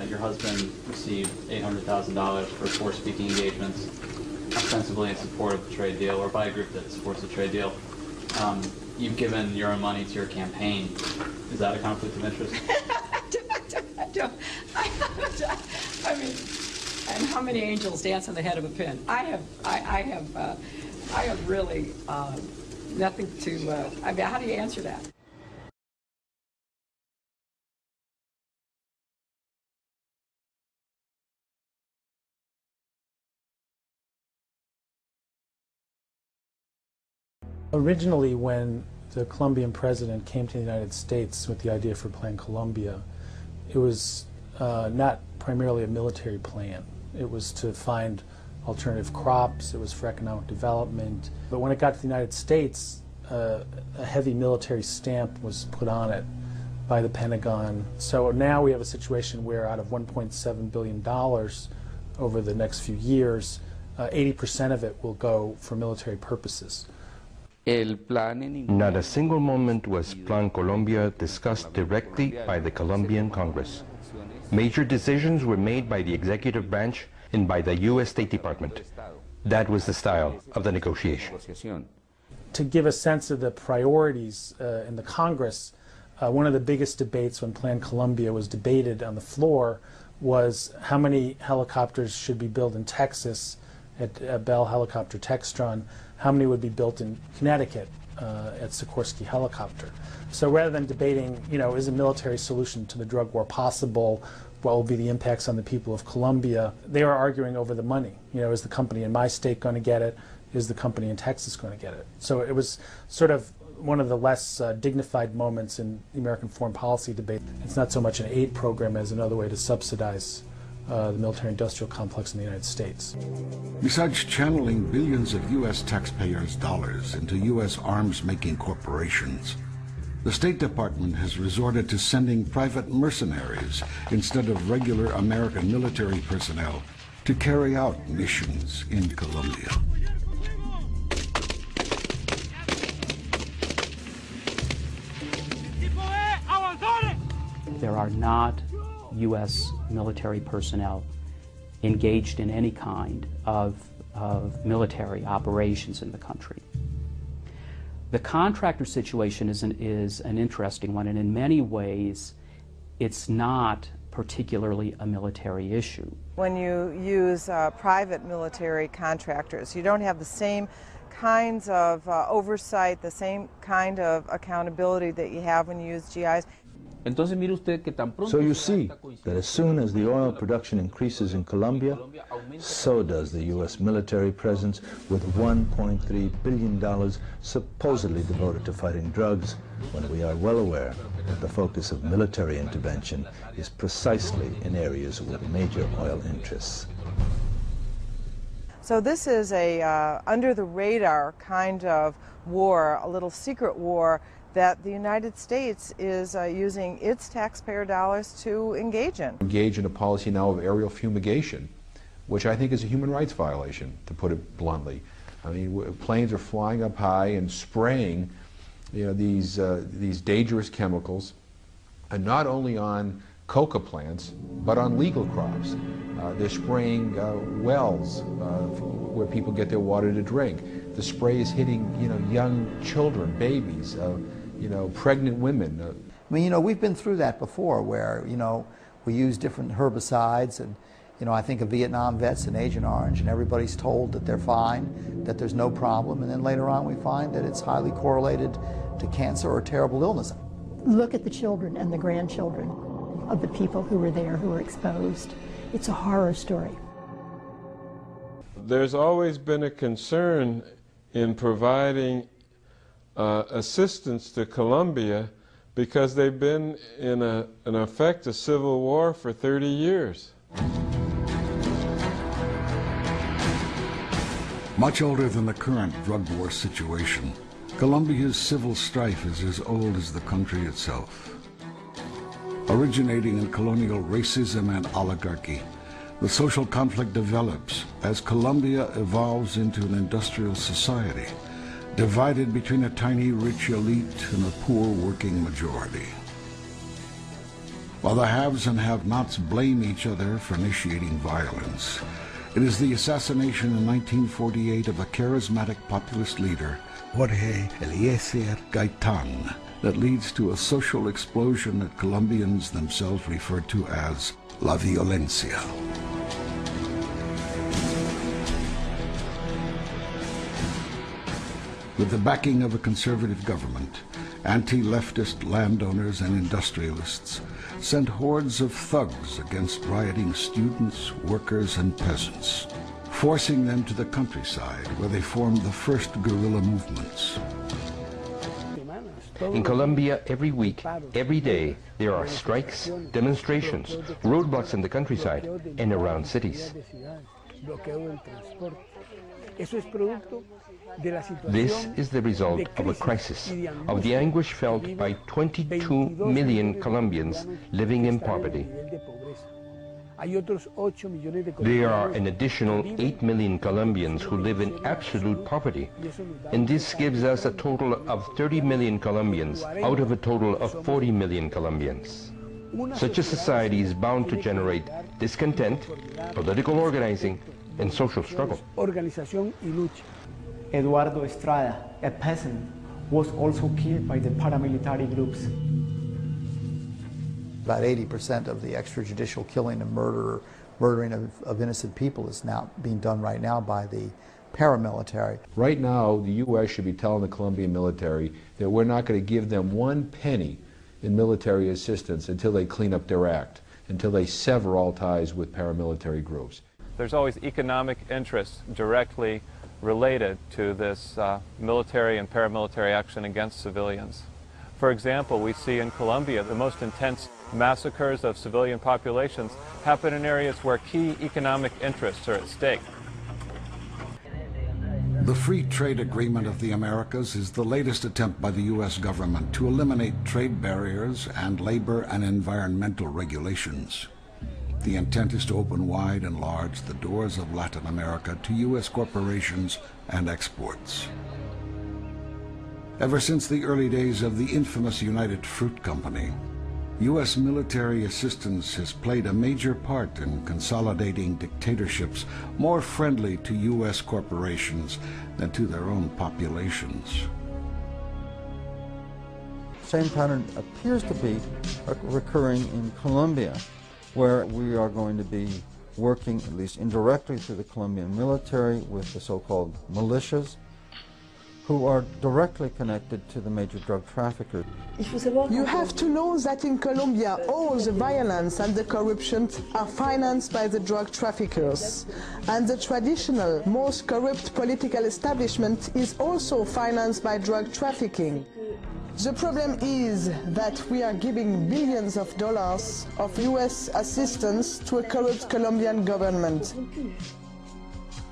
Your husband received $800,000 for four speaking engagements, ostensibly in support of the trade deal, or by a group that supports the trade deal. You've given your own money to your campaign. Is that a conflict of interest? I mean, and how many angels dance on the head of a pin? I have really nothing to. I mean, how do you answer that? Originally, when the Colombian president came to the United States with the idea for Plan Colombia, it was not primarily a military plan. It was to find alternative crops, it was for economic development. But when it got to the United States, a heavy military stamp was put on it by the Pentagon. So now we have a situation where out of $1.7 billion over the next few years, 80% of it will go for military purposes. Not a single moment was Plan Colombia discussed directly by the Colombian Congress. Major decisions were made by the executive branch and by the U.S. State Department. That was the style of the negotiation. To give a sense of the priorities in the Congress, one of the biggest debates when Plan Colombia was debated on the floor was how many helicopters should be built in Texas at Bell Helicopter Textron, how many would be built in Connecticut at Sikorsky Helicopter. So rather than debating, is a military solution to the drug war possible, what will be the impacts on the people of Colombia, they are arguing over the money. Is the company in my state going to get it? Is the company in Texas going to get it? So it was sort of one of the less dignified moments in the American foreign policy debate. It's not so much an aid program as another way to subsidize the military-industrial complex in the United States. Besides channeling billions of U.S. taxpayers' dollars into U.S. arms-making corporations, the State Department has resorted to sending private mercenaries instead of regular American military personnel to carry out missions in Colombia. There are not U.S. military personnel engaged in any kind of military operations in the country. The contractor situation is an interesting one, and in many ways it's not particularly a military issue. When you use private military contractors, you don't have the same kinds of oversight, the same kind of accountability that you have when you use GIs. So you see that as soon as the oil production increases in Colombia, so does the U.S. military presence, with $1.3 billion supposedly devoted to fighting drugs, when we are well aware that the focus of military intervention is precisely in areas with major oil interests. So this is a under-the-radar kind of war, a little secret war, that the United States is using its taxpayer dollars to engage in. Engage in a policy now of aerial fumigation, which I think is a human rights violation, to put it bluntly. I mean, planes are flying up high and spraying, these dangerous chemicals, and not only on coca plants, but on legal crops. They're spraying wells where people get their water to drink. The spray is hitting, young children, babies, pregnant women. I mean, we've been through that before, where, we use different herbicides, and, I think of Vietnam vets in Agent Orange, and everybody's told that they're fine, that there's no problem, and then later on we find that it's highly correlated to cancer or terrible illness. Look at the children and the grandchildren of the people who were there, who were exposed. It's a horror story. There's always been a concern in providing assistance to Colombia because they've been in effect a civil war for 30 years. Much older than the current drug war situation, Colombia's civil strife is as old as the country itself. Originating in colonial racism and oligarchy, the social conflict develops as Colombia evolves into an industrial society, divided between a tiny rich elite and a poor working majority. While the haves and have-nots blame each other for initiating violence, it is the assassination in 1948 of a charismatic populist leader, Jorge Eliezer Gaitan, that leads to a social explosion that Colombians themselves refer to as La Violencia. With the backing of a conservative government, anti-leftist landowners and industrialists sent hordes of thugs against rioting students, workers, and peasants, forcing them to the countryside where they formed the first guerrilla movements. In Colombia, every week, every day, there are strikes, demonstrations, roadblocks in the countryside and around cities. This is the result of a crisis, of the anguish felt by 22 million Colombians living in poverty. There are an additional 8 million Colombians who live in absolute poverty, and this gives us a total of 30 million Colombians out of a total of 40 million Colombians. Such a society is bound to generate discontent, political organizing, and social struggle. Eduardo Estrada, a peasant, was also killed by the paramilitary groups. About 80% of the extrajudicial killing and murdering of innocent people is now being done right now by the paramilitary. Right now, the U.S. should be telling the Colombian military that we're not going to give them 1 penny in military assistance until they clean up their act, until they sever all ties with paramilitary groups. There's always economic interests directly related to this military and paramilitary action against civilians. For example, we see in Colombia the most intense massacres of civilian populations happen in areas where key economic interests are at stake. The Free Trade Agreement of the Americas is the latest attempt by the U.S. government to eliminate trade barriers and labor and environmental regulations. The intent is to open wide and large the doors of Latin America to U.S. corporations and exports. Ever since the early days of the infamous United Fruit Company, U.S. military assistance has played a major part in consolidating dictatorships more friendly to U.S. corporations than to their own populations. Same pattern appears to be recurring in Colombia, where we are going to be working, at least indirectly through the Colombian military, with the so-called militias, who are directly connected to the major drug traffickers. You have to know that in Colombia, all the violence and the corruption are financed by the drug traffickers. And the traditional, most corrupt political establishment is also financed by drug trafficking. The problem is that we are giving billions of dollars of U.S. assistance to a corrupt Colombian government.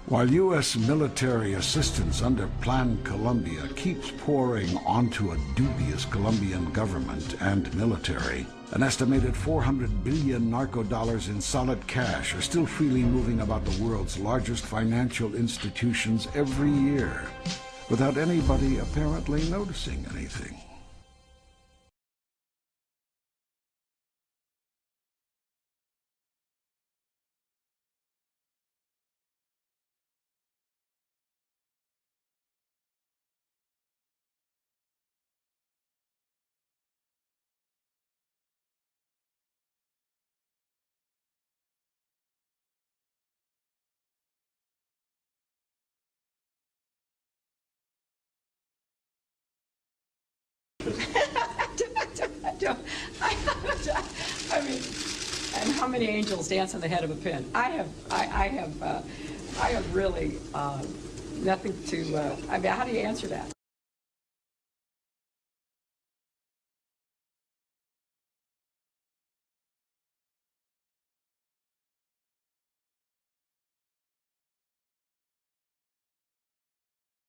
While U.S. military assistance under Plan Colombia keeps pouring onto a dubious Colombian government and military, an estimated 400 billion narco dollars in solid cash are still freely moving about the world's largest financial institutions every year, without anybody apparently noticing anything. I mean, and how many angels dance on the head of a pin? I have really nothing to. I mean, how do you answer that?